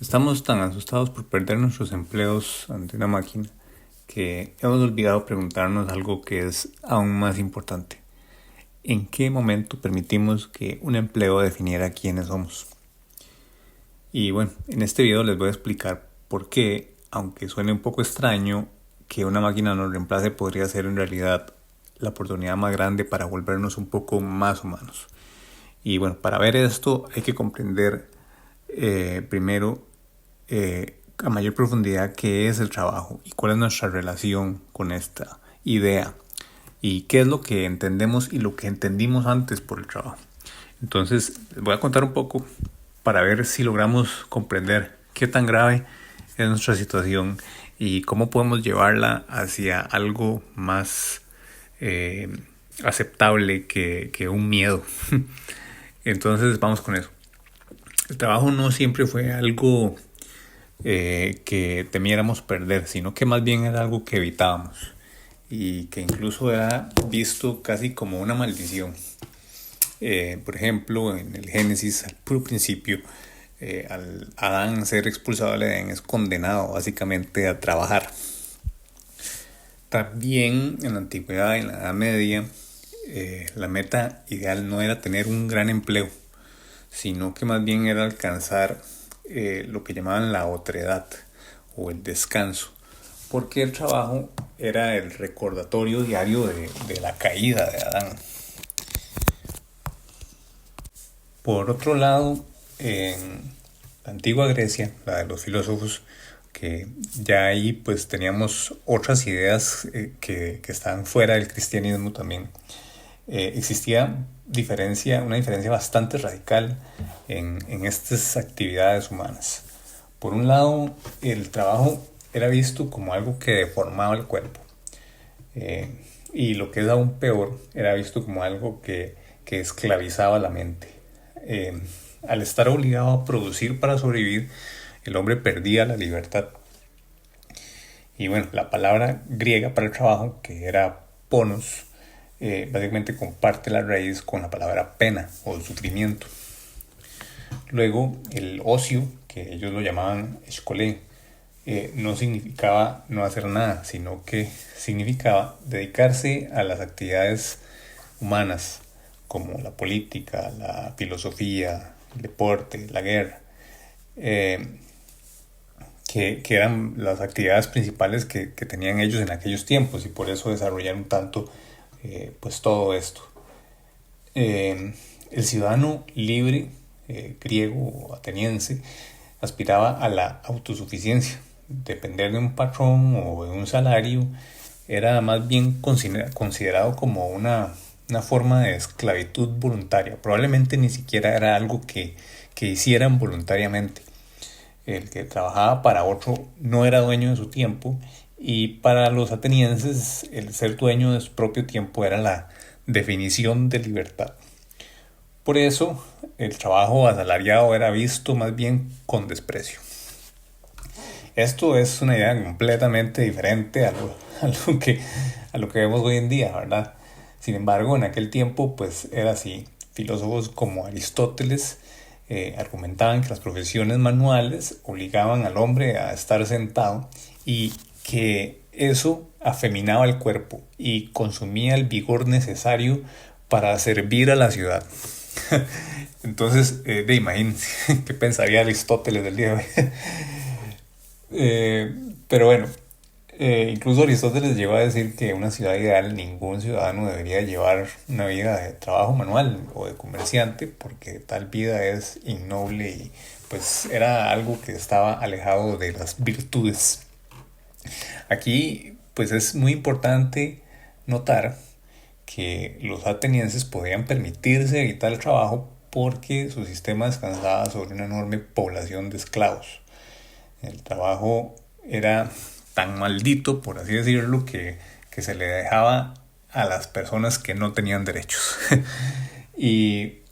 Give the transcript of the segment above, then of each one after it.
Estamos tan asustados por perder nuestros empleos ante una máquina que hemos olvidado preguntarnos algo que es aún más importante. ¿En qué momento permitimos que un empleo definiera quiénes somos? Y bueno, en este video les voy a explicar por qué, aunque suene un poco extraño, que una máquina nos reemplace podría ser en realidad la oportunidad más grande para volvernos un poco más humanos. Y bueno, para ver esto hay que comprender primero a mayor profundidad qué es el trabajo y cuál es nuestra relación con esta idea y qué es lo que entendemos y lo que entendimos antes por el trabajo. Entonces les voy a contar un poco para ver si logramos comprender qué tan grave es nuestra situación y cómo podemos llevarla hacia algo más aceptable que un miedo. Entonces vamos con eso. El trabajo no siempre fue algo que temiéramos perder, sino que más bien era algo que evitábamos y que incluso era visto casi como una maldición. Por ejemplo, en el Génesis, al puro principio, al Adán ser expulsado del Edén es condenado básicamente a trabajar. También en la antigüedad, en la Edad Media, la meta ideal no era tener un gran empleo, sino que más bien era alcanzar lo que llamaban la otredad o el descanso, porque el trabajo era el recordatorio diario de la caída de Adán. Por otro lado, en la antigua Grecia, la de los filósofos, que ya ahí pues teníamos otras ideas que estaban fuera del cristianismo también, existía una diferencia bastante radical en estas actividades humanas. Por un lado, el trabajo era visto como algo que deformaba el cuerpo, y lo que es aún peor, era visto como algo que esclavizaba la mente. Al estar obligado a producir para sobrevivir, el hombre perdía la libertad. Y bueno, la palabra griega para el trabajo, que era ponos, básicamente comparte la raíz con la palabra pena o sufrimiento. Luego, el ocio, que ellos lo llamaban escolé, no significaba no hacer nada, sino que significaba dedicarse a las actividades humanas, como la política, la filosofía, el deporte, la guerra, que eran las actividades principales que tenían ellos en aquellos tiempos, y por eso desarrollaron tanto pues todo esto. El ciudadano libre, griego o ateniense, aspiraba a la autosuficiencia. Depender de un patrón o de un salario era más bien considerado como una forma de esclavitud voluntaria. Probablemente ni siquiera era algo que hicieran voluntariamente. El que trabajaba para otro no era dueño de su tiempo, y para los atenienses el ser dueño de su propio tiempo era la definición de libertad. Por eso el trabajo asalariado era visto más bien con desprecio. Esto es una idea completamente diferente a lo que vemos hoy en día, ¿verdad? Sin embargo, en aquel tiempo pues era así. Filósofos como Aristóteles argumentaban que las profesiones manuales obligaban al hombre a estar sentado y que eso afeminaba el cuerpo y consumía el vigor necesario para servir a la ciudad. Entonces, imagínense qué pensaría Aristóteles del día de hoy. Pero bueno, incluso Aristóteles llegó a decir que en una ciudad ideal ningún ciudadano debería llevar una vida de trabajo manual o de comerciante, porque tal vida es innoble y pues era algo que estaba alejado de las virtudes. Aquí pues es muy importante notar que los atenienses podían permitirse evitar el trabajo porque su sistema descansaba sobre una enorme población de esclavos. El trabajo era tan maldito, por así decirlo, que se le dejaba a las personas que no tenían derechos. y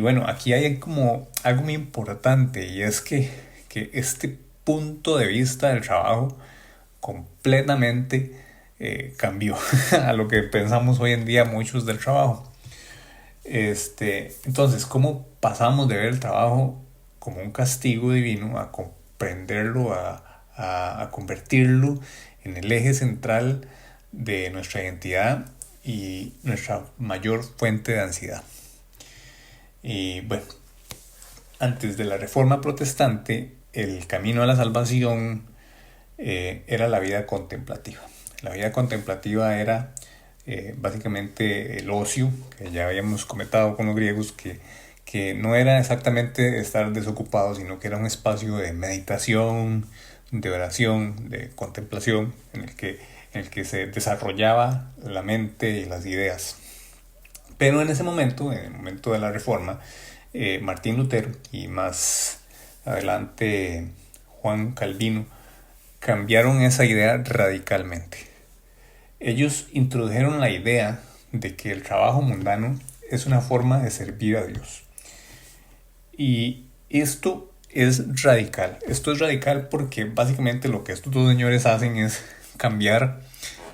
bueno, aquí hay como algo muy importante, y es que este punto de vista del trabajo completamente cambió a lo que pensamos hoy en día muchos del trabajo. Entonces, ¿cómo pasamos de ver el trabajo como un castigo divino a comprenderlo, a convertirlo en el eje central de nuestra identidad y nuestra mayor fuente de ansiedad. Y bueno, antes de la Reforma Protestante, el camino a la salvación era la vida contemplativa. La vida contemplativa era básicamente el ocio, que ya habíamos comentado con los griegos, que no era exactamente estar desocupado, sino que era un espacio de meditación, de oración, de contemplación, en el que se desarrollaba la mente y las ideas. Pero en ese momento, en el momento de la Reforma, Martín Lutero y más adelante Juan Calvino cambiaron esa idea radicalmente. Ellos introdujeron la idea de que el trabajo mundano es una forma de servir a Dios. Y esto es radical. Esto es radical porque básicamente lo que estos dos señores hacen es cambiar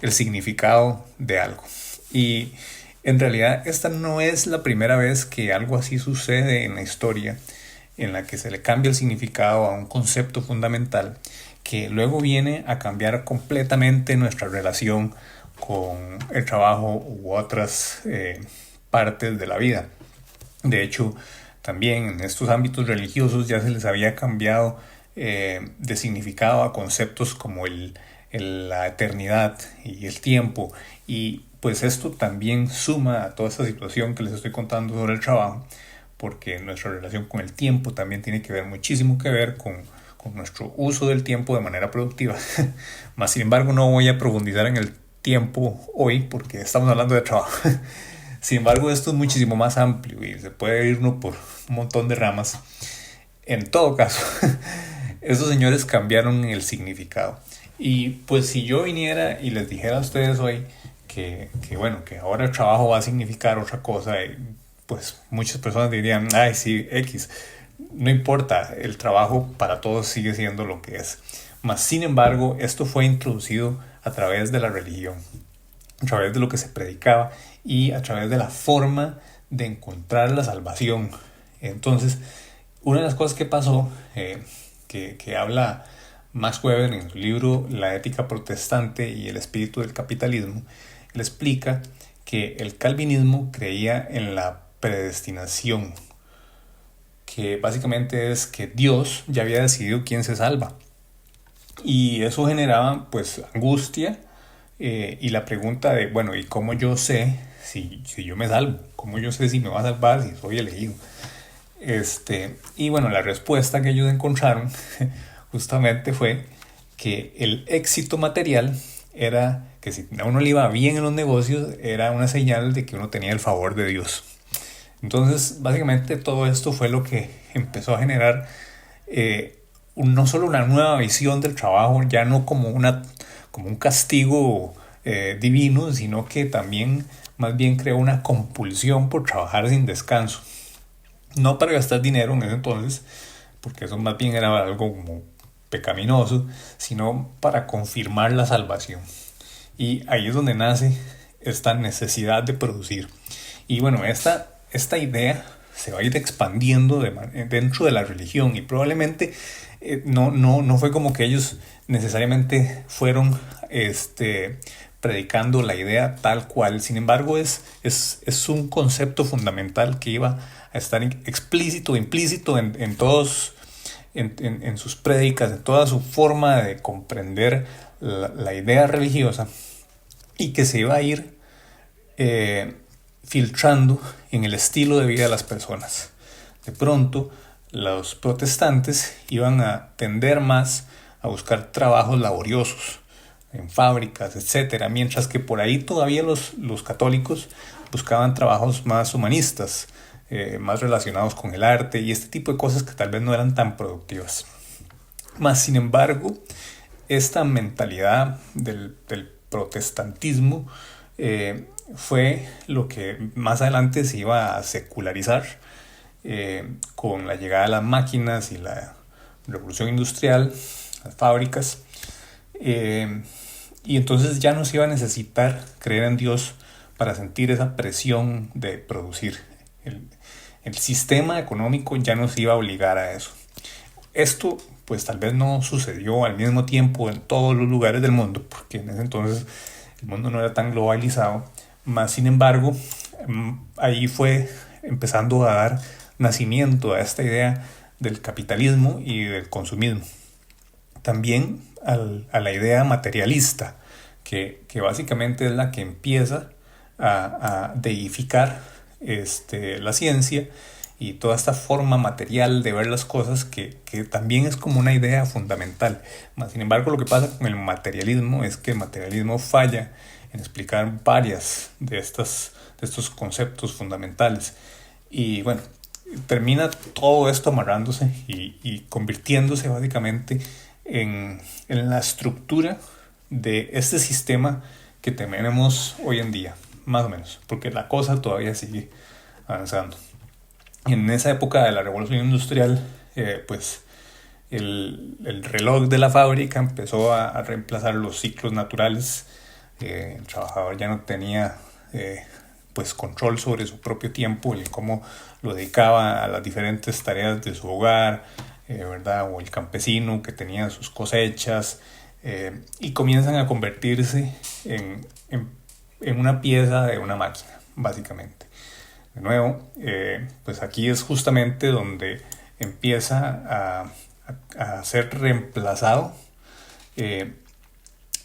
el significado de algo. Y en realidad esta no es la primera vez que algo así sucede en la historia, en la que se le cambia el significado a un concepto fundamental que luego viene a cambiar completamente nuestra relación con el trabajo u otras partes de la vida. De hecho, también en estos ámbitos religiosos ya se les había cambiado de significado a conceptos como la eternidad y el tiempo, y pues esto también suma a toda esta situación que les estoy contando sobre el trabajo, porque nuestra relación con el tiempo también tiene que ver muchísimo que ver con nuestro uso del tiempo de manera productiva. Más sin embargo, no voy a profundizar en el tiempo hoy porque estamos hablando de trabajo. Sin embargo, esto es muchísimo más amplio y se puede irnos por un montón de ramas. En todo caso, estos señores cambiaron el significado. Y pues si yo viniera y les dijera a ustedes hoy que ahora el trabajo va a significar otra cosa, pues muchas personas dirían, ay sí, X, no importa, el trabajo para todos sigue siendo lo que es. Mas sin embargo, esto fue introducido a través de la religión, a través de lo que se predicaba y a través de la forma de encontrar la salvación. Entonces, una de las cosas que pasó, que habla Max Weber en su libro La ética protestante y el espíritu del capitalismo, él explica que el calvinismo creía en la predestinación, que básicamente es que Dios ya había decidido quién se salva. Y eso generaba pues angustia y la pregunta de, bueno, ¿y cómo yo sé si yo me salvo? ¿Cómo yo sé si me va a salvar si soy elegido? Y bueno, la respuesta que ellos encontraron justamente fue que el éxito material era que si a uno le iba bien en los negocios era una señal de que uno tenía el favor de Dios. Entonces, básicamente todo esto fue lo que empezó a generar no solo una nueva visión del trabajo, ya no como un castigo divino, sino que también más bien creó una compulsión por trabajar sin descanso. No para gastar dinero en ese entonces, porque eso más bien era algo como pecaminoso, sino para confirmar la salvación. Y ahí es donde nace esta necesidad de producir. Y bueno, esta idea se va a ir expandiendo dentro de la religión y probablemente no fue como que ellos necesariamente fueron predicando la idea tal cual. Sin embargo, es un concepto fundamental que iba a estar explícito, implícito en todos, en sus prédicas, en toda su forma de comprender la idea religiosa, y que se iba a ir filtrando en el estilo de vida de las personas. De pronto, los protestantes iban a tender más a buscar trabajos laboriosos en fábricas, etcétera, mientras que por ahí todavía los católicos buscaban trabajos más humanistas, más relacionados con el arte y este tipo de cosas que tal vez no eran tan productivas. Mas, sin embargo, esta mentalidad del protestantismo fue lo que más adelante se iba a secularizar con la llegada de las máquinas y la revolución industrial, las fábricas, y entonces ya no se iba a necesitar creer en Dios para sentir esa presión de producir. El sistema económico ya no se iba a obligar a eso. Esto pues tal vez no sucedió al mismo tiempo en todos los lugares del mundo, porque en ese entonces el mundo no era tan globalizado. Más sin embargo, ahí fue empezando a dar nacimiento a esta idea del capitalismo y del consumismo. También a la idea materialista, que básicamente es la que empieza a deificar la ciencia y toda esta forma material de ver las cosas que también es como una idea fundamental. Sin embargo, lo que pasa con el materialismo es que el materialismo falla en explicar varias de estos conceptos fundamentales. Y bueno, termina todo esto amarrándose y convirtiéndose básicamente en la estructura de este sistema que tenemos hoy en día, más o menos, porque la cosa todavía sigue avanzando. En esa época de la revolución industrial, pues el reloj de la fábrica empezó a reemplazar los ciclos naturales. El trabajador ya no tenía pues control sobre su propio tiempo, y cómo lo dedicaba a las diferentes tareas de su hogar, ¿verdad? O el campesino que tenía sus cosechas, y comienzan a convertirse en una pieza de una máquina, básicamente. De nuevo, pues aquí es justamente donde empieza a ser reemplazado,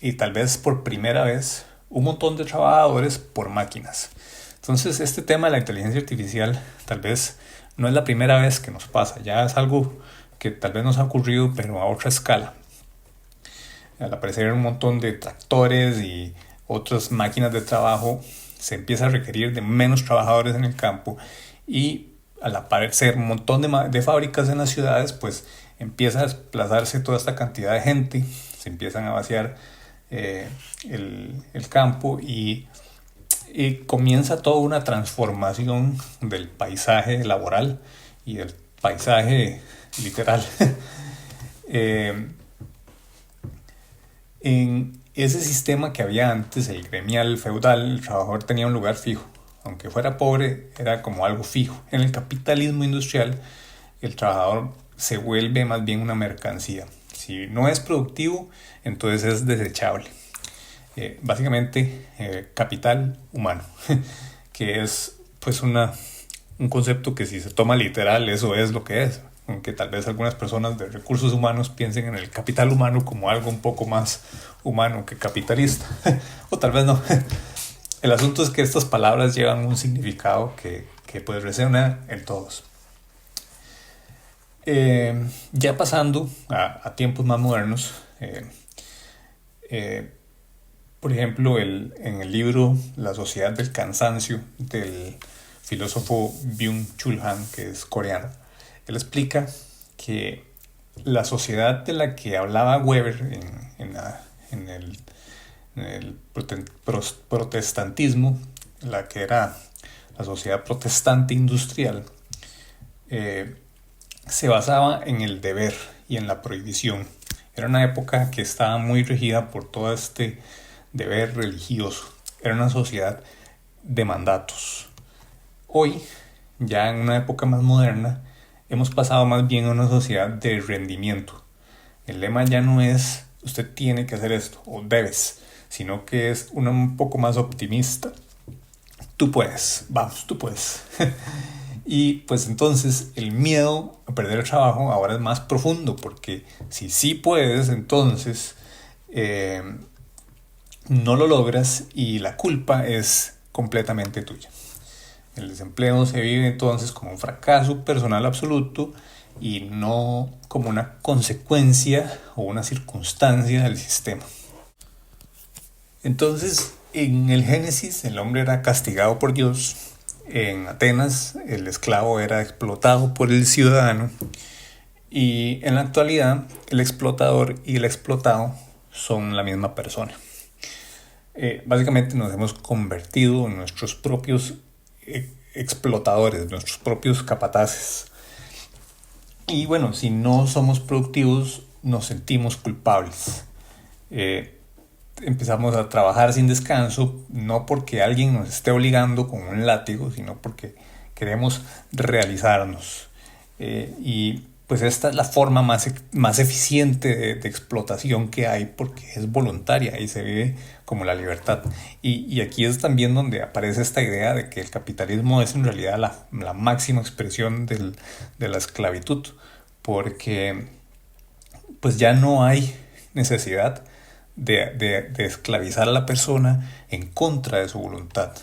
y tal vez por primera vez, un montón de trabajadores por máquinas. Entonces, este tema de la inteligencia artificial tal vez no es la primera vez que nos pasa, ya es algo que tal vez nos ha ocurrido, pero a otra escala. Al aparecer un montón de tractores y otras máquinas de trabajo, se empieza a requerir de menos trabajadores en el campo, y al aparecer un montón de fábricas en las ciudades, pues empieza a desplazarse toda esta cantidad de gente, se empiezan a vaciar el campo, y comienza toda una transformación del paisaje laboral y del paisaje literal. En ese sistema que había antes, el gremial feudal, el trabajador tenía un lugar fijo. Aunque fuera pobre, era como algo fijo. En el capitalismo industrial, el trabajador se vuelve más bien una mercancía. Si no es productivo, entonces es desechable. Básicamente, capital humano, que es pues un concepto que, si se toma literal, eso es lo que es. Aunque tal vez algunas personas de recursos humanos piensen en el capital humano como algo un poco más humano que capitalista, o tal vez no. El asunto es que estas palabras llevan un significado que pues resuena en todos. Ya pasando a tiempos más modernos, por ejemplo, en el libro La sociedad del cansancio, del filósofo Byung-Chul Han, que es coreano, él explica que la sociedad de la que hablaba Weber en el protestantismo, la que era la sociedad protestante industrial, se basaba en el deber y en la prohibición. Era una época que estaba muy regida por todo este deber religioso. Era una sociedad de mandatos. Hoy, ya en una época más moderna, hemos pasado más bien a una sociedad de rendimiento. El lema ya no es usted tiene que hacer esto o debes, sino que es un poco más optimista. Tú puedes, vamos, tú puedes. Y pues entonces el miedo a perder el trabajo ahora es más profundo, porque si sí puedes, entonces no lo logras y la culpa es completamente tuya. El desempleo se vive entonces como un fracaso personal absoluto y no como una consecuencia o una circunstancia del sistema. Entonces, en el Génesis, el hombre era castigado por Dios. En Atenas, el esclavo era explotado por el ciudadano. Y en la actualidad, el explotador y el explotado son la misma persona. Básicamente nos hemos convertido en nuestros propios explotadores, nuestros propios capataces. Y bueno, si no somos productivos, nos sentimos culpables. Empezamos a trabajar sin descanso, no porque alguien nos esté obligando con un látigo, sino porque queremos realizarnos. Y pues esta es la forma más eficiente de explotación que hay porque es voluntaria y se vive como la libertad. Y aquí es también donde aparece esta idea de que el capitalismo es en realidad la máxima expresión de la esclavitud, porque pues ya no hay necesidad de esclavizar a la persona en contra de su voluntad.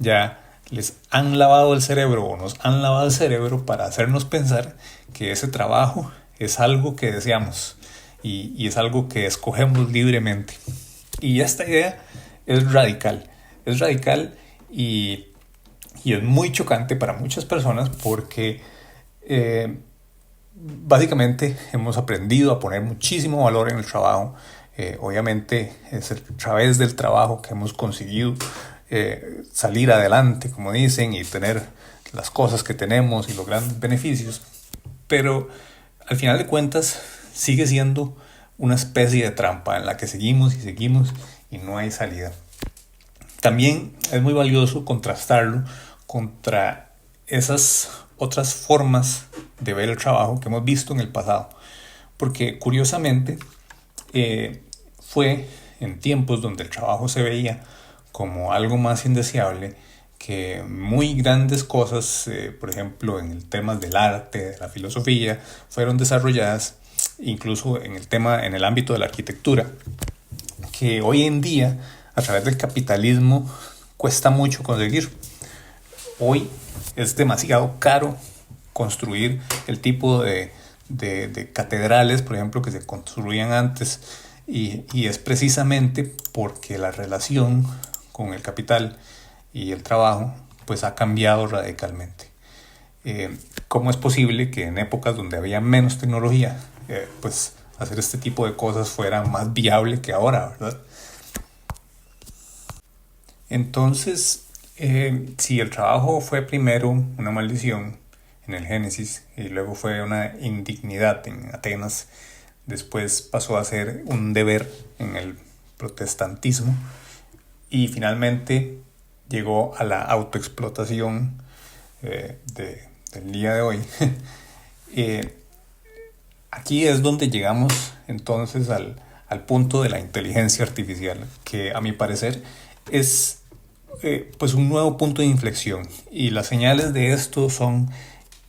Ya les han lavado el cerebro o nos han lavado el cerebro para hacernos pensar que ese trabajo es algo que deseamos y es algo que escogemos libremente. Y esta idea es radical y es muy chocante para muchas personas porque básicamente hemos aprendido a poner muchísimo valor en el trabajo. Obviamente es a través del trabajo que hemos conseguido salir adelante, como dicen, y tener las cosas que tenemos y los grandes beneficios. Pero al final de cuentas sigue siendo una especie de trampa en la que seguimos y no hay salida. También es muy valioso contrastarlo contra esas otras formas de ver el trabajo que hemos visto en el pasado. Porque curiosamente fue en tiempos donde el trabajo se veía como algo más indeseable que muy grandes cosas, por ejemplo en el tema del arte, de la filosofía, fueron desarrolladas, incluso en el ámbito de la arquitectura, que hoy en día a través del capitalismo cuesta mucho conseguir. Hoy es demasiado caro construir el tipo de catedrales, por ejemplo, que se construían antes, y es precisamente porque la relación con el capital y el trabajo pues ha cambiado radicalmente. ¿Cómo es posible que en épocas donde había menos tecnología pues hacer este tipo de cosas fuera más viable que ahora, verdad? Entonces, si el trabajo fue primero una maldición en el Génesis y luego fue una indignidad en Atenas, después pasó a ser un deber en el protestantismo y finalmente llegó a la autoexplotación del día de hoy. Aquí es donde llegamos entonces al punto de la inteligencia artificial, que a mi parecer es pues un nuevo punto de inflexión, y las señales de esto son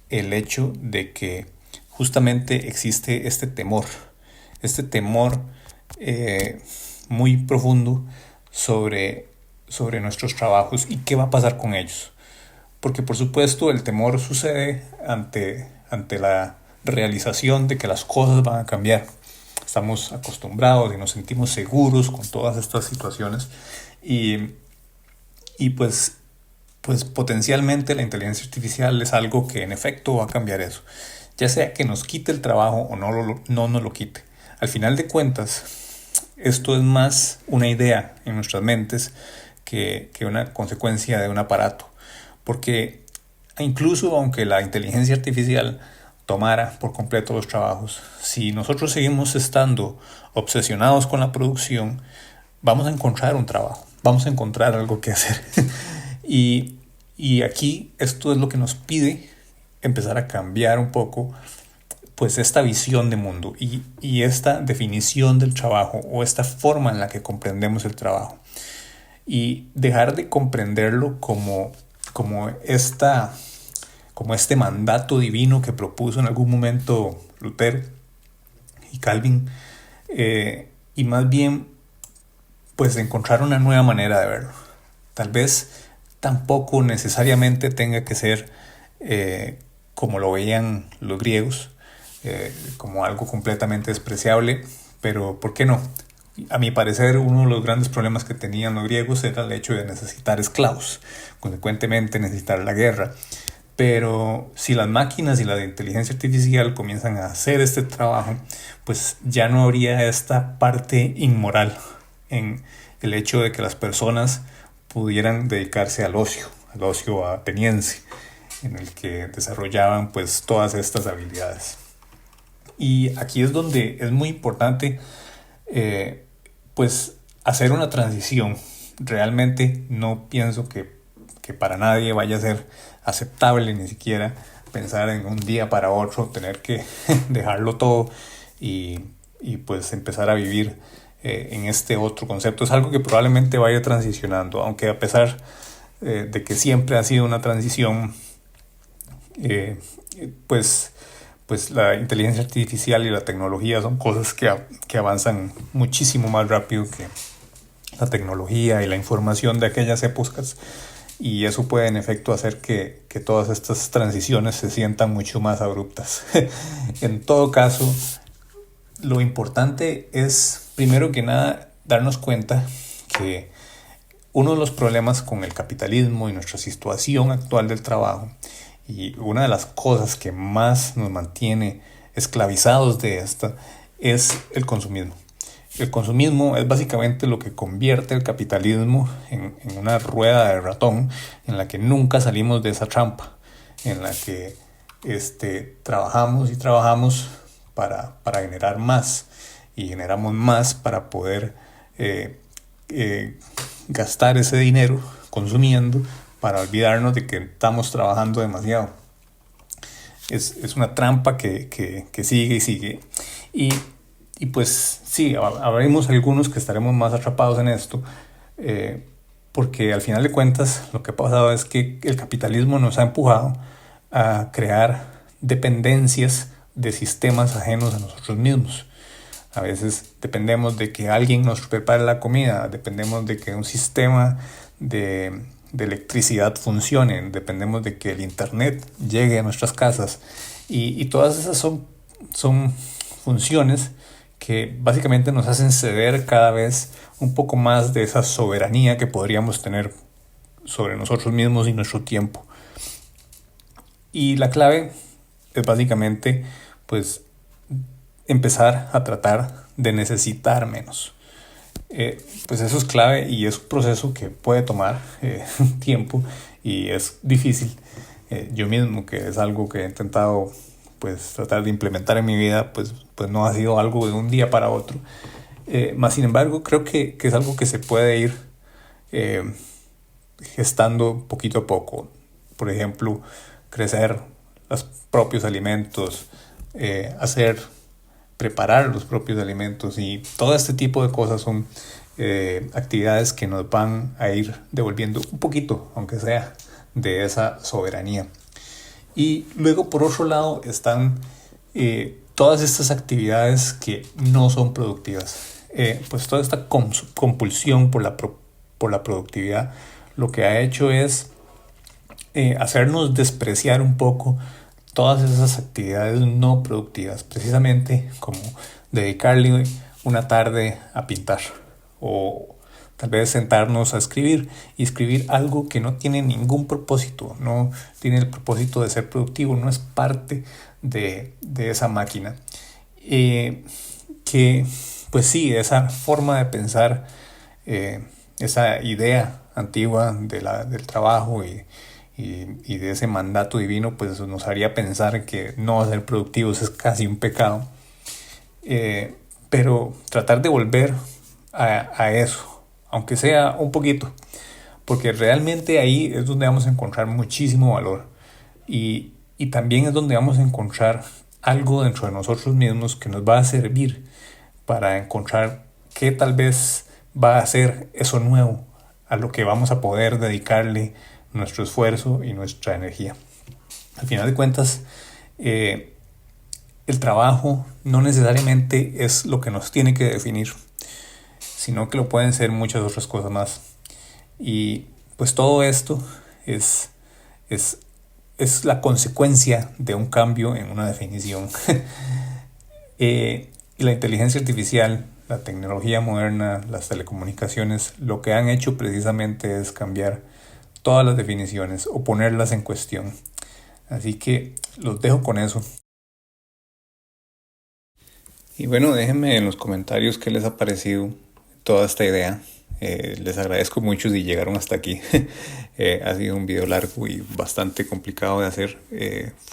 el hecho de que justamente existe este temor muy profundo sobre nuestros trabajos y qué va a pasar con ellos. Porque por supuesto el temor sucede ante la realización de que las cosas van a cambiar. Estamos acostumbrados y nos sentimos seguros con todas estas situaciones y pues potencialmente la inteligencia artificial es algo que en efecto va a cambiar eso. Ya sea que nos quite el trabajo o no nos lo quite. Al final de cuentas, esto es más una idea en nuestras mentes que una consecuencia de un aparato. Porque incluso aunque la inteligencia artificial tomara por completo los trabajos, si nosotros seguimos estando obsesionados con la producción, vamos a encontrar un trabajo, vamos a encontrar algo que hacer. y aquí esto es lo que nos pide empezar a cambiar un poco pues esta visión de mundo y esta definición del trabajo o esta forma en la que comprendemos el trabajo, y dejar de comprenderlo como este mandato divino que propuso en algún momento Lutero y Calvin, y más bien pues encontrar una nueva manera de verlo. Tal vez tampoco necesariamente tenga que ser como lo veían los griegos, como algo completamente despreciable, pero ¿por qué no? A mi parecer, uno de los grandes problemas que tenían los griegos era el hecho de necesitar esclavos, consecuentemente necesitar la guerra. Pero si las máquinas y la inteligencia artificial comienzan a hacer este trabajo, pues ya no habría esta parte inmoral en el hecho de que las personas pudieran dedicarse al ocio ateniense, en el que desarrollaban pues todas estas habilidades. Y aquí es donde es muy importante pues hacer una transición. Realmente no pienso que para nadie vaya a ser aceptable ni siquiera pensar en un día para otro, tener que dejarlo todo y, pues empezar a vivir en este otro concepto. Es algo que probablemente vaya transicionando, aunque a pesar de que siempre ha sido una transición, pues la inteligencia artificial y la tecnología son cosas que avanzan muchísimo más rápido que la tecnología y la información de aquellas épocas, y eso puede en efecto hacer que todas estas transiciones se sientan mucho más abruptas. En todo caso, lo importante es, primero que nada, darnos cuenta que uno de los problemas con el capitalismo y nuestra situación actual del trabajo, y una de las cosas que más nos mantiene esclavizados de esta, es el consumismo. El consumismo es básicamente lo que convierte el capitalismo en una rueda de ratón en la que nunca salimos de esa trampa, en la que trabajamos y trabajamos para generar más, y generamos más para poder gastar ese dinero consumiendo, para olvidarnos de que estamos trabajando demasiado. Es una trampa que sigue y sigue. Y pues sí, habremos algunos que estaremos más atrapados en esto, porque al final de cuentas lo que ha pasado es que el capitalismo nos ha empujado a crear dependencias de sistemas ajenos a nosotros mismos. A veces dependemos de que alguien nos prepare la comida, dependemos de que un sistema de electricidad funcione, dependemos de que el internet llegue a nuestras casas, y todas esas son funciones que básicamente nos hacen ceder cada vez un poco más de esa soberanía que podríamos tener sobre nosotros mismos y nuestro tiempo. Y la clave es básicamente pues empezar a tratar de necesitar menos. Pues eso es clave, y es un proceso que puede tomar tiempo y es difícil. Yo mismo, que es algo que he intentado pues tratar de implementar en mi vida, pues no ha sido algo de un día para otro. Más sin embargo, creo que es algo que se puede ir gestando poquito a poco. Por ejemplo, crecer los propios alimentos, preparar los propios alimentos, y todo este tipo de cosas son actividades que nos van a ir devolviendo un poquito, aunque sea, de esa soberanía. Y luego, por otro lado, están todas estas actividades que no son productivas. Pues toda esta compulsión por la productividad lo que ha hecho es hacernos despreciar un poco todas esas actividades no productivas, precisamente como dedicarle una tarde a pintar, o tal vez sentarnos a escribir, y escribir algo que no tiene ningún propósito, no tiene el propósito de ser productivo, no es parte de esa máquina. Que pues sí, esa forma de pensar, esa idea antigua del trabajo y de ese mandato divino, pues nos haría pensar que no ser productivos es casi un pecado. Pero tratar de volver a eso, aunque sea un poquito, porque realmente ahí es donde vamos a encontrar muchísimo valor, y también es donde vamos a encontrar algo dentro de nosotros mismos que nos va a servir para encontrar qué tal vez va a ser eso nuevo a lo que vamos a poder dedicarle nuestro esfuerzo y nuestra energía. Al final de cuentas, el trabajo no necesariamente es lo que nos tiene que definir, sino que lo pueden ser muchas otras cosas más. Y pues todo esto es la consecuencia de un cambio en una definición. Y la inteligencia artificial, la tecnología moderna, las telecomunicaciones, lo que han hecho precisamente es cambiar todas las definiciones o ponerlas en cuestión. Así que los dejo con eso. Y bueno, déjenme en los comentarios qué les ha parecido toda esta idea. Les agradezco mucho si llegaron hasta aquí. Ha sido un video largo y bastante complicado de hacer.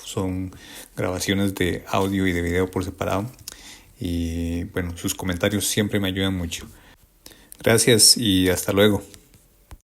Son grabaciones de audio y de video por separado. Y bueno, sus comentarios siempre me ayudan mucho. Gracias y hasta luego.